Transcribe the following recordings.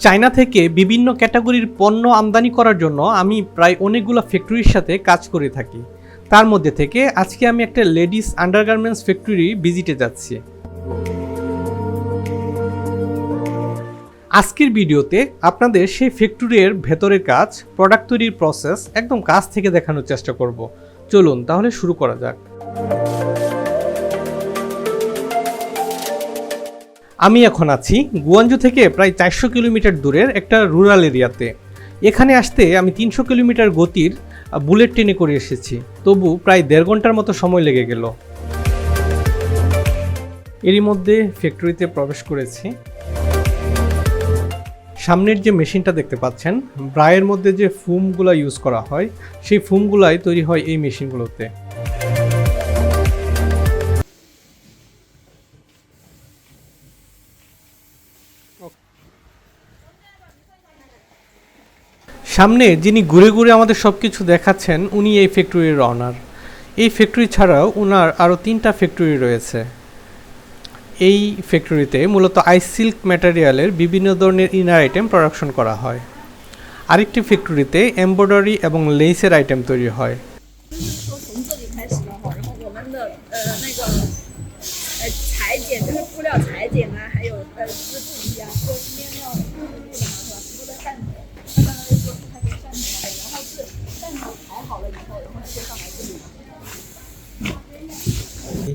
China থেকে বিভিন্ন ক্যাটাগরির পণ্য আমদানি করার জন্য আমি প্রায় অনেকগুলো ফ্যাক্টরির সাথে কাজ করে থাকি। তার মধ্যে থেকে আজকে আমি একটা লেডিস আন্ডারগার্মেন্টস ফ্যাক্টরি ভিজিটে যাচ্ছি। আজকের ভিডিওতে আপনাদের সেই ফ্যাক্টরির ভেতরের কাজ, প্রোডাক্ট তৈরির প্রসেস একদম কাছ থেকে দেখানোর চেষ্টা করব। চলুন তাহলে শুরু করা যাক। আমি এখন আছি গুয়াঞ্জু থেকে প্রায় 400 কিলোমিটার দূরের একটা রুরাল এরিয়াতে। এখানে আসতে আমি 300 কিলোমিটার গতির বুলেট ট্রেনে করে এসেছি, তবু প্রায় 1.5 ঘন্টার মতো সময় লেগে গেল। এরই মধ্যে ফ্যাক্টরিতে প্রবেশ করেছি। সামনের যে মেশিনটা দেখতে পাচ্ছেন, ব্রায়ের মধ্যে যে ফোমগুলো ইউজ করা হয়, সেই ফোমগুলাই তৈরি হয় এই মেশিনগুলোতে। সামনে যিনি ঘুরে ঘুরে আমাদের সব কিছু দেখাচ্ছেন, উনি এই ফ্যাক্টরির অনার। এই ফ্যাক্টরি ছাড়াও ওনার আরও 3টা ফ্যাক্টরি রয়েছে। এই ফ্যাক্টরিতে মূলত আইস সিল্ক ম্যাটেরিয়ালের বিভিন্ন ধরনের ইনার আইটেম প্রোডাকশন করা হয়। আরেকটি ফ্যাক্টরিতে এমব্রয়ডারি এবং লেসের আইটেম তৈরি হয়।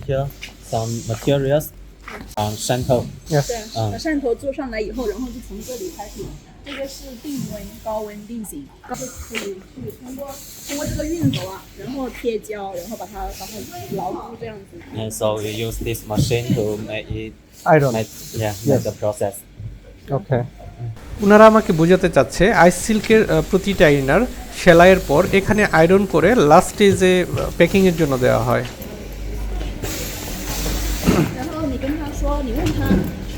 Here some materials汕头 Yes. 对，把汕头做上来以后，然后就从这里开始，这个是定温、高温定型，就是可以去通过这个熨斗啊，然后贴胶，然后把它牢固这样子。and so we use this machine to make it Iron. make the process. ওকে। ওনারা আমাকে বোঝাতে চাচ্ছে আইস সিল্কের প্রতিটা ইনার সেলাইয়ের পর এখানে আয়রন করে লাস্ট স্টেজে প্যাকিংয়ের জন্য দেওয়া হয়। 然后你跟他说，你问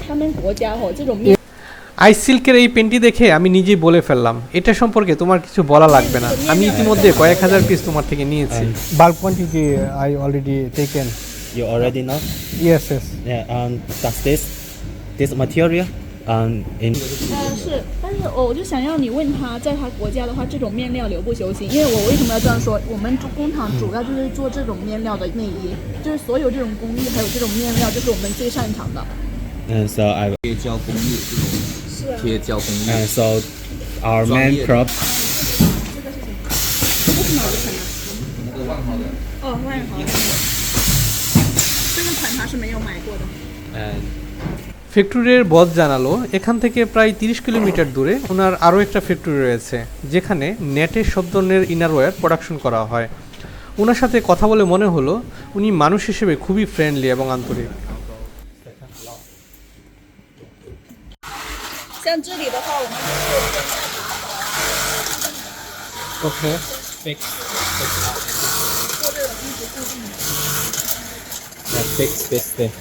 他们国家这种面。 আইস সিল্কের এই পেনটি দেখে আমি নিজেই বলে ফেললাম, এটা সম্পর্কে তোমার কিছু বলা লাগবে না, আমি ইতিমধ্যে কয়েক হাজার পিস তোমার থেকে নিয়েছি। Bulk quantity I already taken. You already know? Yes, yes. Yeah. Does this material in 是，但是我就想要你问他，在他国家的话，这种面料流不流行？因为我为什么要这样说？我们工厂主要就是做这种面料的内衣，就是所有这种工艺还有这种面料，就是我们最擅长的。and so I 贴胶工艺这种是啊，贴胶工艺， and so our main crop 这个是哪个款啊？那个万豪的哦，万豪的。这个款他是没有买过的。 and ফ্যাক্টরির বস জানালো এখান থেকে প্রায় 30 কিলোমিটার দূরে ওনার আরও একটা ফ্যাক্টরি রয়েছে, যেখানে নেটের সব ধরনের ইনারওয়্যার প্রোডাকশন করা হয়। ওনার সাথে কথা বলে মনে হলো উনি মানুষ হিসেবে খুবই ফ্রেন্ডলি এবং আন্তরিক। 像这里的话，我们ওকে। fix 做这种一直固定的。 fix this thing.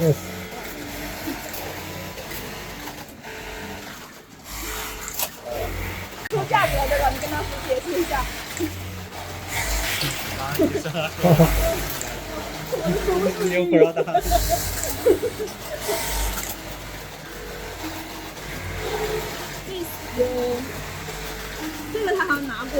Yes. 说价格对吧？你跟他解释一下。 New product. 有，这个他好像拿过。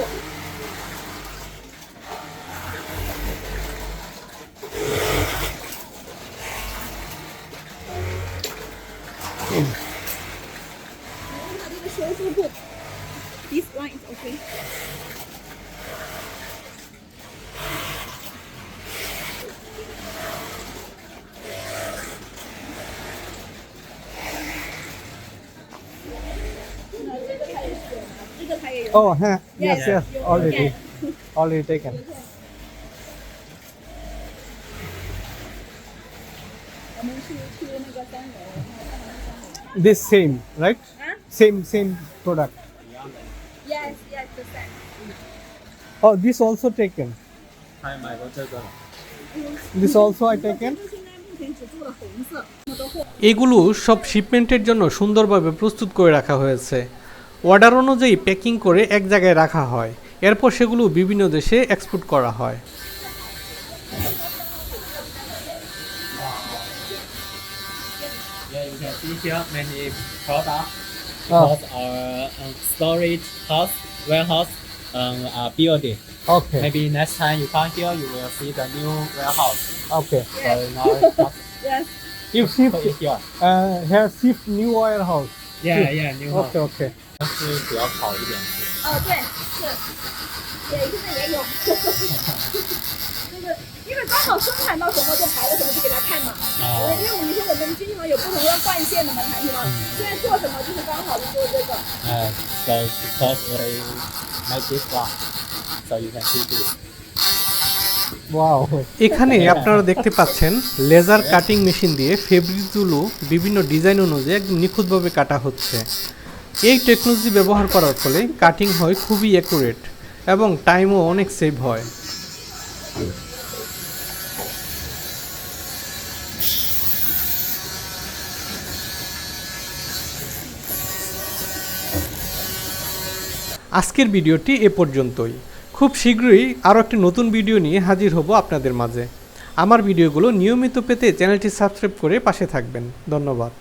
This one is okay. Oh, huh. Yes, Yes, yes. you Already, can. already taken. This same, right? Huh? Same product. Yes, the same. Oh, this also taken. This also I taken. 现在目前只做了红色，我们都货。 এগুলো সব শিপমেন্টের জন্য সুন্দরভাবে প্রস্তুত করে রাখা হয়েছে। Order অনুযায়ী packing করে এক জায়গায় রাখা হয়, এরপর সেগুলো বিভিন্ন দেশে এক্সপোর্ট করা হয়। Yeah, you can see here many products Ah. because our storage house, warehouse, building. Okay. Maybe next time you come here, you will see the new warehouse. Okay. So now it's not Yes. You shift put it here. here shift new warehouse. Yeah, yeah, new house. Okay, okay. 但是比较好一点。对，是，对，现在也有，就是因为刚好生产到什么就排了什么就给他看嘛。因为你说我们经常有不同的换线的嘛产品嘛，现在做什么就是刚好就做这个。So because they make this one, so you can see this. Wow. এখানে আপনারা দেখতে পাচ্ছেন laser cutting machine দিয়ে ফেব্রিকগুলো বিভিন্ন design অনুযায়ী একদম নিখুঁতভাবে কাটা হচ্ছে। এই টেকনোলজি ব্যবহার করার ফলে কাটিং হয় খুবই অ্যাকুরেট এবং টাইমও অনেক সেভ হয়। আজকের ভিডিওটি এ পর্যন্তই। খুব শীঘ্রই আরও একটি নতুন ভিডিও নিয়ে হাজির হব আপনাদের মাঝে। আমার ভিডিওগুলো নিয়মিত পেতে চ্যানেলটি সাবস্ক্রাইব করে পাশে থাকবেন। ধন্যবাদ।